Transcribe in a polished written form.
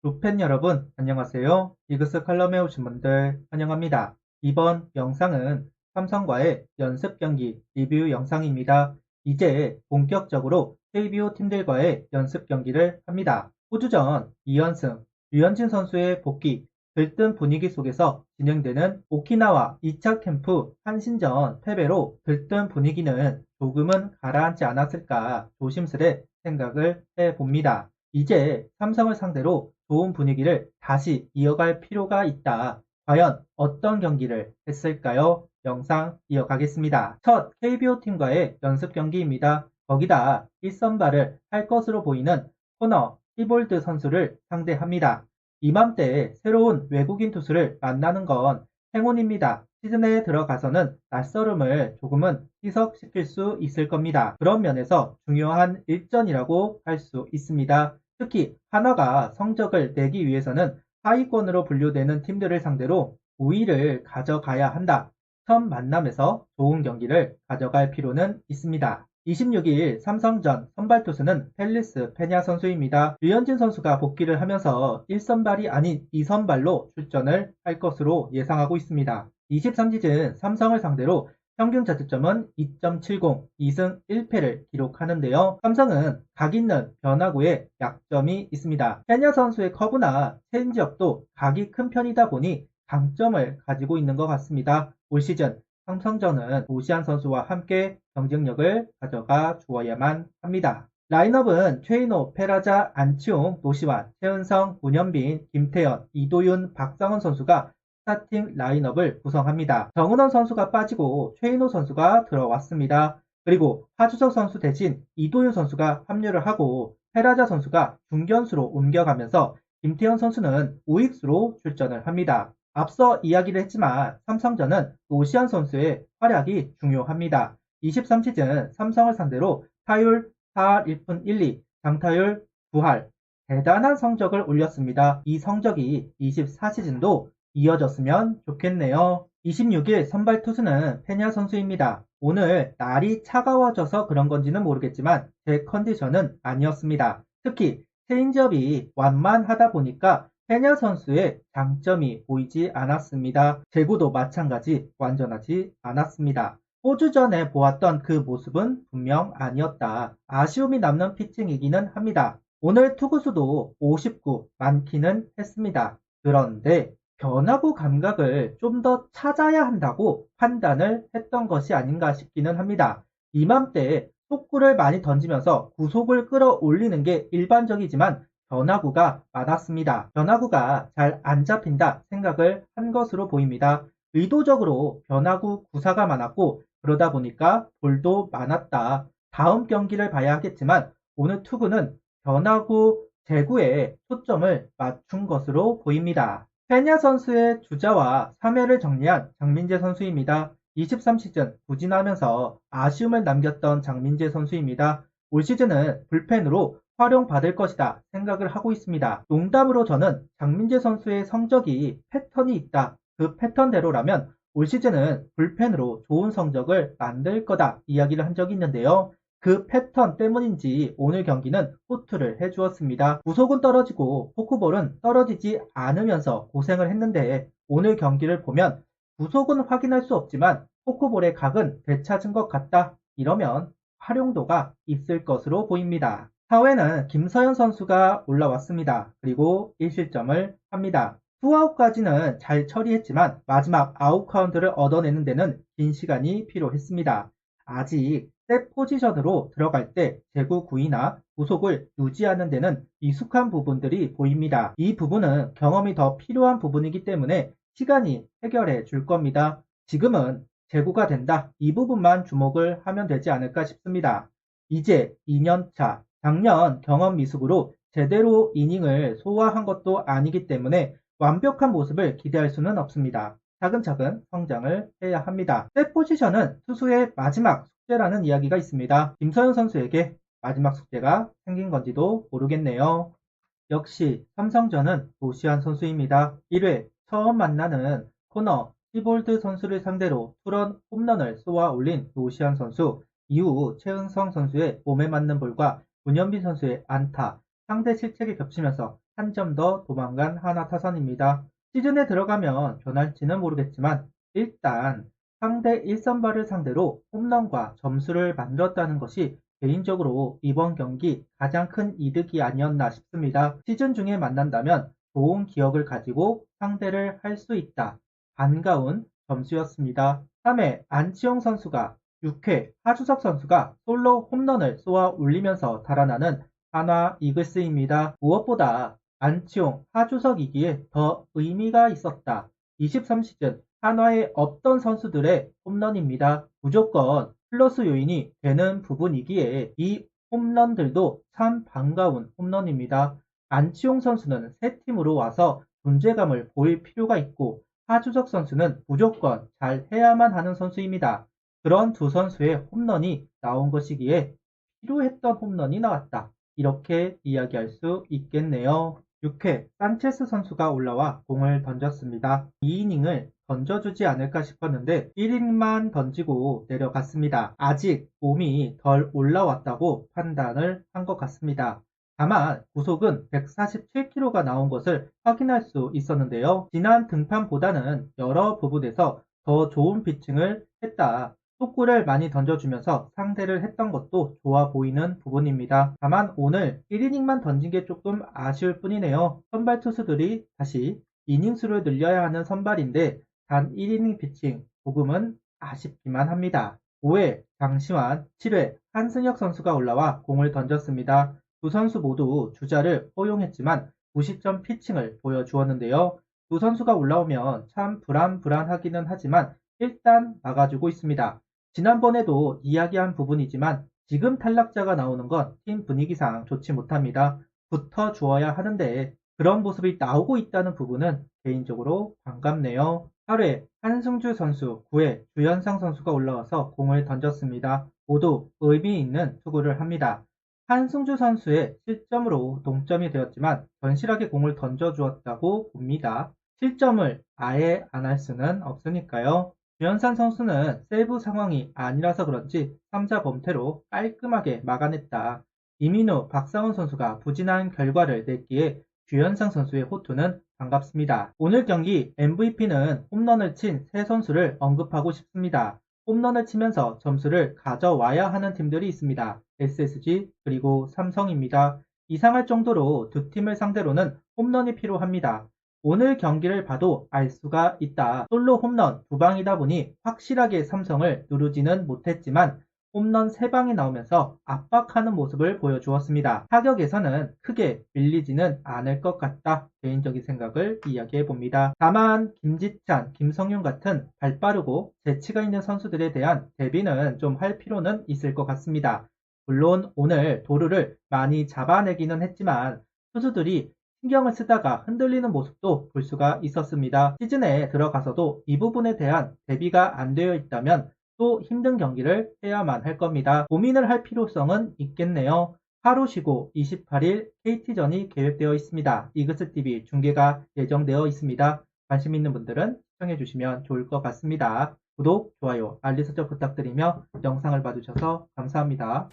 루펜 여러분, 안녕하세요. 이그스 칼럼에 오신 분들 환영합니다. 이번 영상은 삼성과의 연습 경기 리뷰 영상입니다. 이제 본격적으로 KBO 팀들과의 연습 경기를 합니다. 호주전 2연승, 류현진 선수의 복귀, 들뜬 분위기 속에서 진행되는 오키나와 2차 캠프 한신전 패배로 들뜬 분위기는 조금은 가라앉지 않았을까 조심스레 생각을 해봅니다. 이제 삼성을 상대로 좋은 분위기를 다시 이어갈 필요가 있다. 과연 어떤 경기를 했을까요? 영상 이어가겠습니다. 첫 KBO 팀과의 연습 경기입니다. 거기다 1선발을 할 것으로 보이는 코너 히볼드 선수를 상대합니다. 이맘때 새로운 외국인 투수를 만나는 건 행운입니다. 시즌에 들어가서는 낯설음을 조금은 희석시킬 수 있을 겁니다. 그런 면에서 중요한 일전이라고 할 수 있습니다. 특히 하나가 성적을 내기 위해서는 하위권으로 분류되는 팀들을 상대로 우위를 가져가야 한다. 첫 만남에서 좋은 경기를 가져갈 필요는 있습니다. 26일 삼성전 선발 투수는 펠리스 페냐 선수입니다. 류현진 선수가 복귀를 하면서 1선발이 아닌 2선발로 출전을 할 것으로 예상하고 있습니다. 23시즌 삼성을 상대로 평균 자책점은 2.70, 2승 1패를 기록하는데요. 삼성은 각 있는 변화구에 약점이 있습니다. 페냐 선수의 커브나 체인지업도 각이 큰 편이다 보니 강점을 가지고 있는 것 같습니다. 올 시즌 삼성전은 오시안 선수와 함께 경쟁력을 가져가 주어야만 합니다. 라인업은 최인호, 페라자, 안치홍, 노시환, 최은성, 문현빈, 김태현, 이도윤, 박상원 선수가 스타팅 라인업을 구성합니다. 정은원 선수가 빠지고 최인호 선수가 들어왔습니다. 그리고 하주석 선수 대신 이도윤 선수가 합류를 하고 페라자 선수가 중견수로 옮겨가면서 김태현 선수는 우익수로 출전을 합니다. 앞서 이야기를 했지만 삼성전은 노시안 선수의 활약이 중요합니다. 23시즌 삼성을 상대로 타율 4할 1푼 1리, 장타율 9할 대단한 성적을 올렸습니다. 이 성적이 24시즌도 이어졌으면 좋겠네요. 26일 선발 투수는 페냐 선수입니다. 오늘 날이 차가워져서 그런 건지는 모르겠지만 제 컨디션은 아니었습니다. 특히 체인지업이 완만하다 보니까 페냐 선수의 장점이 보이지 않았습니다. 제구도 마찬가지 완전하지 않았습니다. 호주전에 보았던 그 모습은 분명 아니었다. 아쉬움이 남는 피칭이기는 합니다. 오늘 투구수도 59 많기는 했습니다. 그런데 변화구 감각을 좀 더 찾아야 한다고 판단을 했던 것이 아닌가 싶기는 합니다. 이맘때 속구를 많이 던지면서 구속을 끌어올리는 게 일반적이지만 변화구가 많았습니다. 변화구가 잘 안 잡힌다 생각을 한 것으로 보입니다. 의도적으로 변화구 구사가 많았고 그러다 보니까 볼도 많았다. 다음 경기를 봐야 하겠지만 오늘 투구는 변화구 제구에 초점을 맞춘 것으로 보입니다. 페냐 선수의 주자와 3회를 정리한 장민재 선수입니다. 23시즌 부진하면서 아쉬움을 남겼던 장민재 선수입니다. 올 시즌은 불펜으로 활용받을 것이다 생각을 하고 있습니다. 농담으로 저는 장민재 선수의 성적이 패턴이 있다. 그 패턴대로라면 올 시즌은 불펜으로 좋은 성적을 만들 거다 이야기를 한 적이 있는데요. 그 패턴 때문인지 오늘 경기는 호투를 해주었습니다. 구속은 떨어지고 포크볼은 떨어지지 않으면서 고생을 했는데 오늘 경기를 보면 구속은 확인할 수 없지만 포크볼의 각은 되찾은 것 같다. 이러면 활용도가 있을 것으로 보입니다. 4회는 김서현 선수가 올라왔습니다. 그리고 1실점을 합니다. 투아웃까지는 잘 처리했지만 마지막 아웃 카운트를 얻어내는 데는 긴 시간이 필요했습니다. 아직 셋 포지션으로 들어갈 때 제구 구위나 구속을 유지하는 데는 미숙한 부분들이 보입니다. 이 부분은 경험이 더 필요한 부분이기 때문에 시간이 해결해 줄 겁니다. 지금은 제구가 된다. 이 부분만 주목을 하면 되지 않을까 싶습니다. 이제 2년차, 작년 경험 미숙으로 제대로 이닝을 소화한 것도 아니기 때문에 완벽한 모습을 기대할 수는 없습니다. 차근차근 성장을 해야 합니다. 셋 포지션은 투수의 마지막 숙제라는 이야기가 있습니다. 김서현 선수에게 마지막 숙제가 생긴 건지도 모르겠네요. 역시 삼성전은 노시안 선수입니다. 1회 처음 만나는 코너 시볼드 선수를 상대로 투런 홈런을 쏘아 올린 노시안 선수. 이후 최은성 선수의 몸에 맞는 볼과 문현빈 선수의 안타, 상대 실책이 겹치면서 한 점 더 도망간 하나 타선입니다. 시즌에 들어가면 변할지는 모르겠지만 일단 상대 1선발을 상대로 홈런과 점수를 만들었다는 것이 개인적으로 이번 경기 가장 큰 이득이 아니었나 싶습니다. 시즌 중에 만난다면 좋은 기억을 가지고 상대를 할 수 있다. 반가운 점수였습니다. 3회 안치홍 선수가 6회 하주석 선수가 솔로 홈런을 쏘아 올리면서 달아나는 한화 이글스입니다. 무엇보다 안치홍, 하주석이기에 더 의미가 있었다. 23시즌 한화의 없던 선수들의 홈런입니다. 무조건 플러스 요인이 되는 부분이기에 이 홈런들도 참 반가운 홈런입니다. 안치홍 선수는 새 팀으로 와서 존재감을 보일 필요가 있고 하주석 선수는 무조건 잘 해야만 하는 선수입니다. 그런 두 선수의 홈런이 나온 것이기에 필요했던 홈런이 나왔다. 이렇게 이야기할 수 있겠네요. 6회 산체스 선수가 올라와 공을 던졌습니다. 2이닝을 던져주지 않을까 싶었는데 1이닝만 던지고 내려갔습니다. 아직 몸이 덜 올라왔다고 판단을 한 것 같습니다. 다만 구속은 147km가 나온 것을 확인할 수 있었는데요. 지난 등판보다는 여러 부분에서 더 좋은 피칭을 했다. 속구를 많이 던져주면서 상대를 했던 것도 좋아 보이는 부분입니다. 다만 오늘 1이닝만 던진 게 조금 아쉬울 뿐이네요. 선발 투수들이 다시 이닝수를 늘려야 하는 선발인데 단 1이닝 피칭 조금은 아쉽기만 합니다. 5회 장시환, 7회 한승혁 선수가 올라와 공을 던졌습니다. 두 선수 모두 주자를 허용했지만 무실점 피칭을 보여주었는데요. 두 선수가 올라오면 참 불안하기는 하지만 일단 막아주고 있습니다. 지난번에도 이야기한 부분이지만 지금 탈락자가 나오는 건 팀 분위기상 좋지 못합니다. 붙어주어야 하는데 그런 모습이 나오고 있다는 부분은 개인적으로 반갑네요. 8회 한승주 선수, 9회 주현상 선수가 올라와서 공을 던졌습니다. 모두 의미 있는 투구를 합니다. 한승주 선수의 실점으로 동점이 되었지만 건실하게 공을 던져주었다고 봅니다. 실점을 아예 안 할 수는 없으니까요. 주현상 선수는 세이브 상황이 아니라서 그런지 3자 범퇴로 깔끔하게 막아냈다. 이민우, 박상훈 선수가 부진한 결과를 냈기에 주현상 선수의 호투는 반갑습니다. 오늘 경기 MVP는 홈런을 친 세 선수를 언급하고 싶습니다. 홈런을 치면서 점수를 가져와야 하는 팀들이 있습니다. SSG 그리고 삼성입니다. 이상할 정도로 두 팀을 상대로는 홈런이 필요합니다. 오늘 경기를 봐도 알 수가 있다. 솔로 홈런 2방이다 보니 확실하게 삼성을 누르지는 못했지만 홈런 3방이 나오면서 압박하는 모습을 보여주었습니다. 타격에서는 크게 밀리지는 않을 것 같다. 개인적인 생각을 이야기해 봅니다. 다만 김지찬, 김성윤 같은 발빠르고 재치가 있는 선수들에 대한 대비는 좀 할 필요는 있을 것 같습니다. 물론 오늘 도루를 많이 잡아내기는 했지만 투수들이 신경을 쓰다가 흔들리는 모습도 볼 수가 있었습니다. 시즌에 들어가서도 이 부분에 대한 대비가 안 되어 있다면 또 힘든 경기를 해야만 할 겁니다. 고민을 할 필요성은 있겠네요. 하루 쉬고 28일 KT전이 계획되어 있습니다. 이그스TV 중계가 예정되어 있습니다. 관심 있는 분들은 시청해 주시면 좋을 것 같습니다. 구독, 좋아요, 알림 설정 부탁드리며 영상을 봐주셔서 감사합니다.